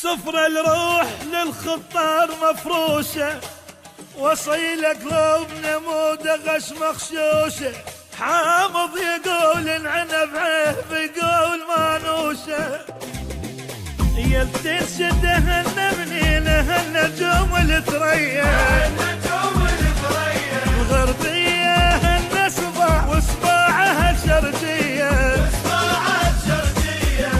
سفرة الروح للخطار مفروشة، وصيلك لو بنمودة غش مخشوشة، حامض يقول العنب عيب يقول مانوشة، يلتنشدهن منينه النجوم الثريا، الغربية النسبة وصباعها الشرقية،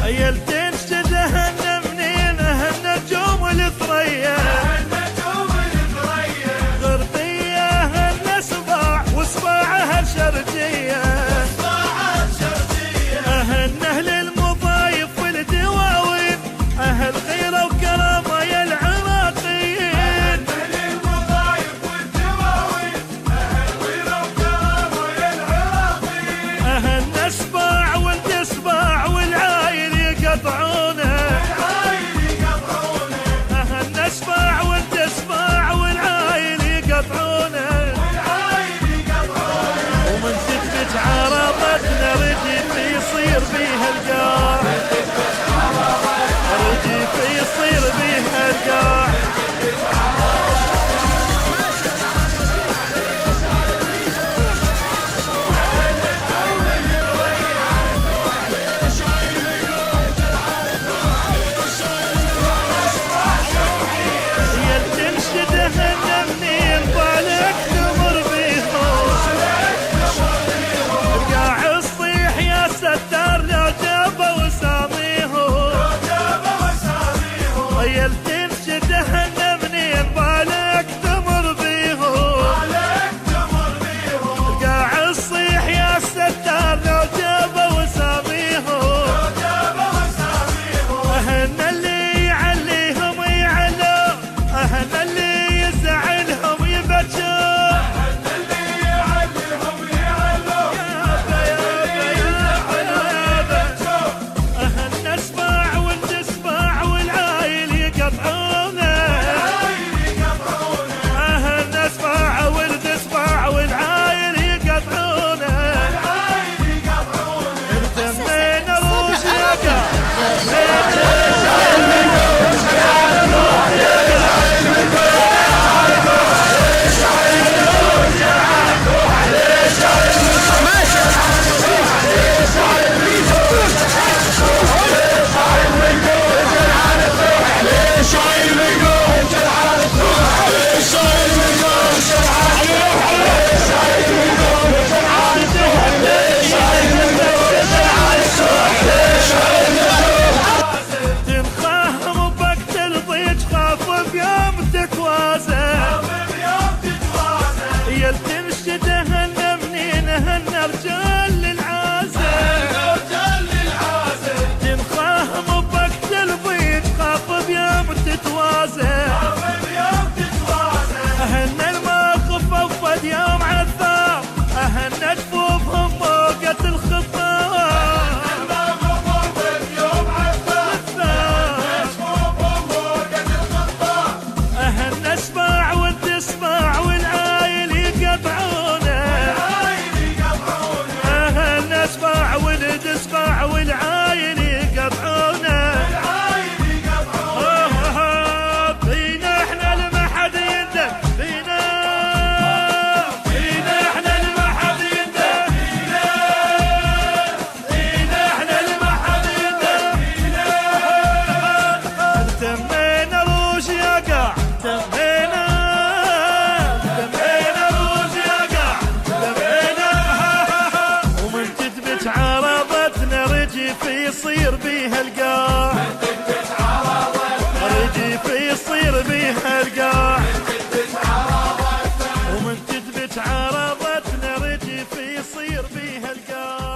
يلتنشدهن منينه النجوم الثريا، الغربية النسبة وصباعها الشرقية، أهل للمضايف والدواوين، أهل غيرة وكرامة يا العراقيين، أهل المضايف والدواوين، أهل غيرة وكرامة يا العراقيين، أهل نسباع والدسباع والعايل يقطعونه، أهل نسباع والدسباع والعايل يقطعونه، ومن ثبت عربتنا ردف يصير بيها القاع، ردف يصير بيها القاع. يلتنشدهن منين بالك تمر بيهم، القاع الصيح يا ستار لو جابوا وساميهم، يلتنشدهن منين بالك تمر بيهم، القاع الصيح يا ستار لو جابوا وساميهم، أهن اللي يعليهم يعلو، أهن اللي يزعلهم يبكوا، أهل اللي يعليهم يعلوا، يابا يابا يابا يابا، أهن نسباع والدسباع والعايل يقطعونه، أهل نسباع والدسباع والعايل يقطعونه، ارتمينا روش يقع تنخاهم بوقت الضيج، خاف بيوم تتوازى، يلتنشدهن منينهن رجال للعازة، تنخاهم بوقت الضيج، خاف بيوم تتوازى، أهن الموقف أفضل يوم عذاب، أهن جفوفهم موقت الخطاب، أهل نسباع والدسباع والعايل يقطعونه، أهل نسباع والدسباع والعايل يقطعونه، فينا احنا لما حد يندم، فينا احنا لما حد يندم، فينا احنا لما حد يندم، تمينا روش يقع، تمينا روش يقع، تمينا، ومن تثبت عربتنا رجف يصير بيها القاع، رجف يصير بيها القاع، ومن تثبت عربتنا رجف يصير بيها القاع.